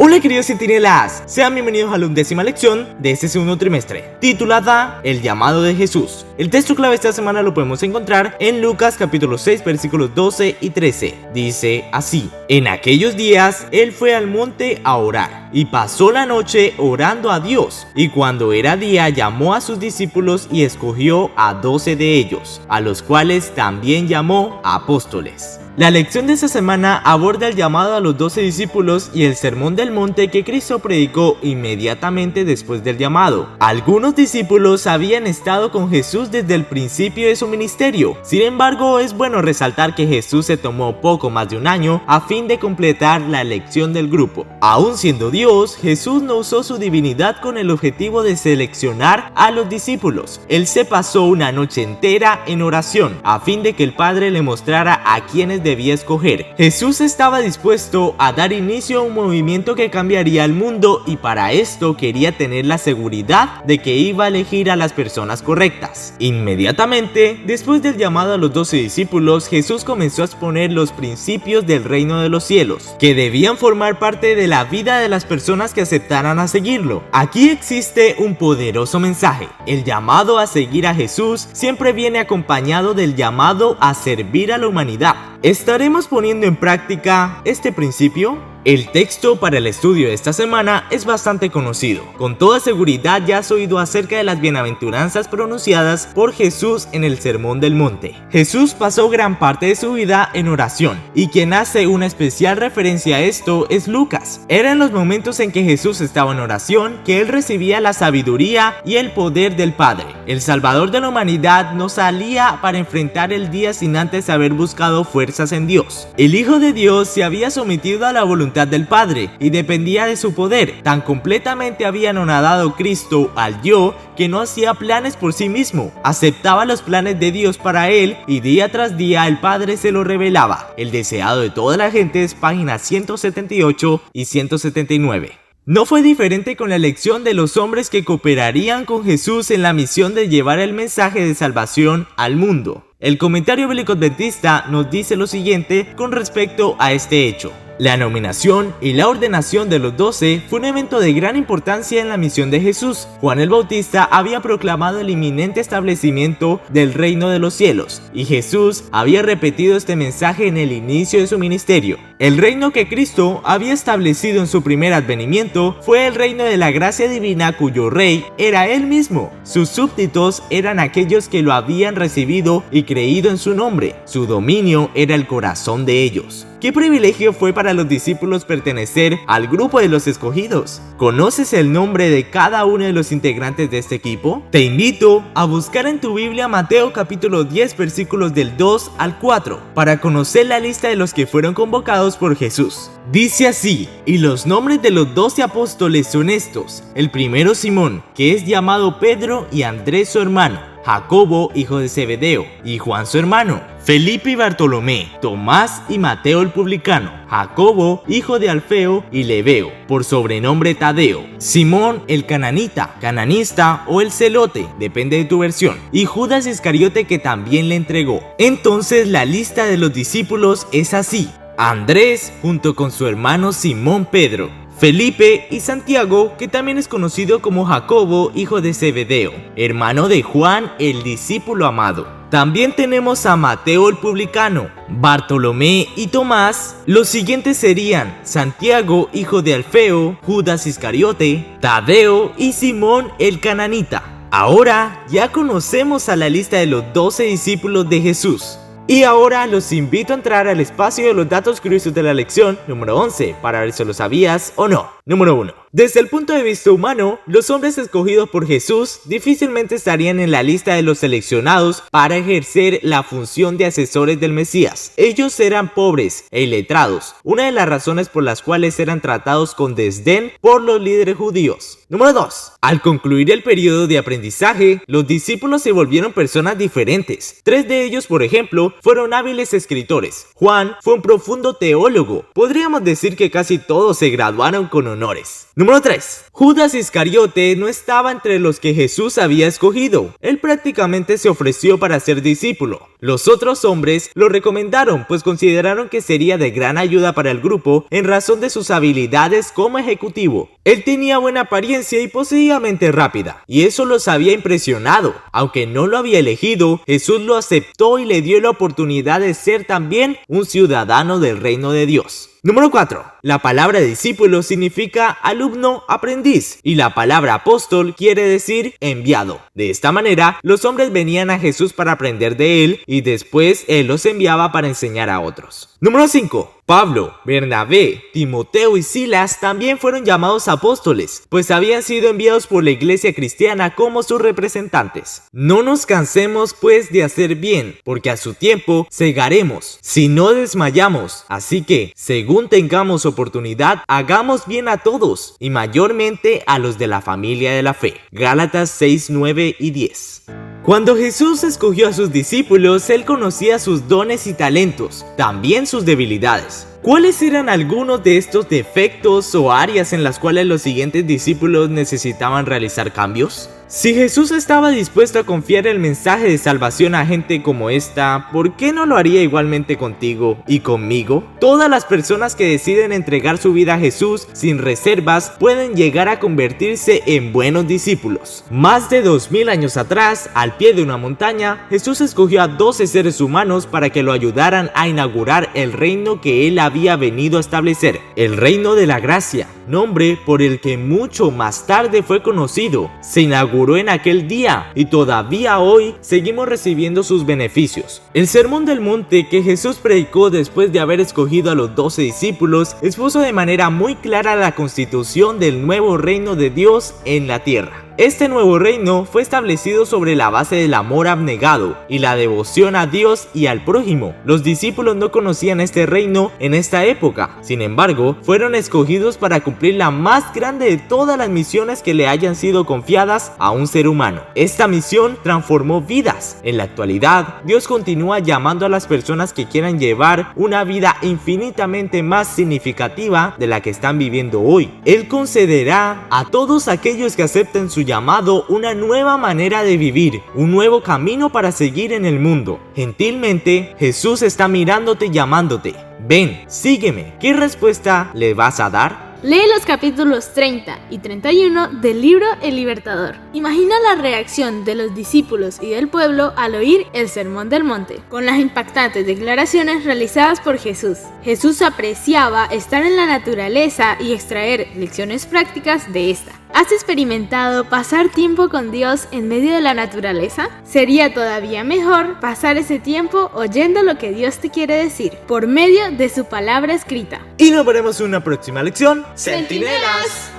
Hola queridos centinelas, sean bienvenidos a la 11ª lección de este segundo trimestre, titulada El llamado de Jesús. El texto clave de esta semana lo podemos encontrar en Lucas capítulo 6 versículos 12 y 13. Dice así: En aquellos días él fue al monte a orar, y pasó la noche orando a Dios, y cuando era día llamó a sus discípulos y escogió a 12 de ellos, a los cuales también llamó apóstoles. La lección de esta semana aborda el llamado a los 12 discípulos y el sermón del monte que Cristo predicó inmediatamente después del llamado. Algunos discípulos habían estado con Jesús desde el principio de su ministerio. Sin embargo, es bueno resaltar que Jesús se tomó poco más de un año a fin de completar la elección del grupo. Aún siendo Dios, Jesús no usó su divinidad con el objetivo de seleccionar a los discípulos. Él se pasó una noche entera en oración a fin de que el Padre le mostrara a quienes debía escoger. Jesús estaba dispuesto a dar inicio a un movimiento que cambiaría el mundo, y para esto quería tener la seguridad de que iba a elegir a las personas correctas. Inmediatamente después del llamado a los 12 discípulos, Jesús comenzó a exponer los principios del reino de los cielos, que debían formar parte de la vida de las personas que aceptaran a seguirlo. Aquí existe un poderoso mensaje. El llamado a seguir a Jesús siempre viene acompañado del llamado a servir a la humanidad. ¿Estaremos poniendo en práctica este principio? El texto para el estudio de esta semana es bastante conocido. Con toda seguridad ya has oído acerca de las bienaventuranzas pronunciadas por Jesús en el Sermón del Monte. Jesús pasó gran parte de su vida en oración, y quien hace una especial referencia a esto es Lucas. Era en los momentos en que Jesús estaba en oración que él recibía la sabiduría y el poder del Padre. El Salvador de la humanidad no salía para enfrentar el día sin antes haber buscado fuerzas en Dios. El Hijo de Dios se había sometido a la voluntad del Padre y dependía de su poder. Tan completamente había anonadado Cristo al yo que no hacía planes por sí mismo, aceptaba los planes de Dios para él, y día tras día el Padre se lo revelaba. El deseado de toda la gente es páginas 178 y 179. No fue diferente con la elección de los hombres que cooperarían con Jesús en la misión de llevar el mensaje de salvación al mundo. El comentario bíblico adventista nos dice lo siguiente con respecto a este hecho: la nominación y la ordenación de los 12 fue un evento de gran importancia en la misión de Jesús. Juan el Bautista había proclamado el inminente establecimiento del reino de los cielos, y Jesús había repetido este mensaje en el inicio de su ministerio. El reino que Cristo había establecido en su primer advenimiento fue el reino de la gracia divina, cuyo rey era él mismo. Sus súbditos eran aquellos que lo habían recibido y creído en su nombre. Su dominio era el corazón de ellos. ¿Qué privilegio fue para los discípulos pertenecer al grupo de los escogidos? ¿Conoces el nombre de cada uno de los integrantes de este equipo? Te invito a buscar en tu Biblia Mateo capítulo 10 versículos del 2 al 4 para conocer la lista de los que fueron convocados por Jesús. Dice así: y los nombres de los 12 apóstoles son estos: el primero Simón, que es llamado Pedro, y Andrés su hermano, Jacobo hijo de Zebedeo y Juan su hermano, Felipe y Bartolomé, Tomás y Mateo el publicano, Jacobo hijo de Alfeo y Lebeo, por sobrenombre Tadeo, Simón el cananista o el celote, depende de tu versión, y Judas Iscariote, que también le entregó. Entonces la lista de los discípulos es así: Andrés junto con su hermano Simón Pedro, Felipe y Santiago, que también es conocido como Jacobo hijo de Zebedeo, hermano de Juan el discípulo amado. También tenemos a Mateo el publicano, Bartolomé y Tomás. Los siguientes serían Santiago hijo de Alfeo, Judas Iscariote, Tadeo y Simón el cananita. Ahora ya conocemos a la lista de los 12 discípulos de Jesús. Y ahora los invito a entrar al espacio de los datos curiosos de la lección número 11 para ver si lo sabías o no. Número 1. Desde el punto de vista humano, los hombres escogidos por Jesús difícilmente estarían en la lista de los seleccionados para ejercer la función de asesores del Mesías. Ellos eran pobres e iletrados, una de las razones por las cuales eran tratados con desdén por los líderes judíos. Número 2. Al concluir el periodo de aprendizaje, los discípulos se volvieron personas diferentes. 3 de ellos, por ejemplo, fueron hábiles escritores. Juan fue un profundo teólogo. Podríamos decir que casi todos se graduaron con honores. Número 3. Judas Iscariote no estaba entre los que Jesús había escogido. Él prácticamente se ofreció para ser discípulo. Los otros hombres lo recomendaron, pues consideraron que sería de gran ayuda para el grupo en razón de sus habilidades como ejecutivo. Él tenía buena apariencia y poseía mente rápida, y eso los había impresionado. Aunque no lo había elegido, Jesús lo aceptó y le dio la oportunidad de ser también un ciudadano del reino de Dios. Número 4. La palabra discípulo significa alumno, aprendiz, y la palabra apóstol quiere decir enviado. De esta manera, los hombres venían a Jesús para aprender de él y después él los enviaba para enseñar a otros. Número 5. Pablo, Bernabé, Timoteo y Silas también fueron llamados apóstoles, pues habían sido enviados por la iglesia cristiana como sus representantes. No nos cansemos pues de hacer bien, porque a su tiempo segaremos, si no desmayamos. Así que, según tengamos oportunidad, hagamos bien a todos, y mayormente a los de la familia de la fe. Gálatas 6, 9 y 10. Cuando Jesús escogió a sus discípulos, Él conocía sus dones y talentos, también sus debilidades. ¿Cuáles eran algunos de estos defectos o áreas en las cuales los siguientes discípulos necesitaban realizar cambios? Si Jesús estaba dispuesto a confiar el mensaje de salvación a gente como esta, ¿por qué no lo haría igualmente contigo y conmigo? Todas las personas que deciden entregar su vida a Jesús sin reservas pueden llegar a convertirse en buenos discípulos. Más de 2000 años atrás, al pie de una montaña, Jesús escogió a 12 seres humanos para que lo ayudaran a inaugurar el reino que Él había venido a establecer, el reino de la gracia, nombre por el que mucho más tarde fue conocido. Se inauguró en aquel día y todavía hoy seguimos recibiendo sus beneficios. El Sermón del Monte que Jesús predicó después de haber escogido a los 12 discípulos expuso de manera muy clara la constitución del nuevo reino de Dios en la tierra. Este nuevo reino fue establecido sobre la base del amor abnegado y la devoción a Dios y al prójimo. Los discípulos no conocían este reino en esta época, sin embargo, fueron escogidos para cumplir la más grande de todas las misiones que le hayan sido confiadas a un ser humano. Esta misión transformó vidas. En la actualidad, Dios continúa llamando a las personas que quieran llevar una vida infinitamente más significativa de la que están viviendo hoy. Él concederá a todos aquellos que acepten su llamado una nueva manera de vivir, un nuevo camino para seguir en el mundo. Gentilmente, Jesús está mirándote y llamándote. Ven, sígueme. ¿Qué respuesta le vas a dar? Lee los capítulos 30 y 31 del libro El Libertador. Imagina la reacción de los discípulos y del pueblo al oír el Sermón del Monte, con las impactantes declaraciones realizadas por Jesús. Jesús apreciaba estar en la naturaleza y extraer lecciones prácticas de esta. ¿Has experimentado pasar tiempo con Dios en medio de la naturaleza? Sería todavía mejor pasar ese tiempo oyendo lo que Dios te quiere decir por medio de su palabra escrita. Y nos veremos en una próxima lección. ¡Centinelas!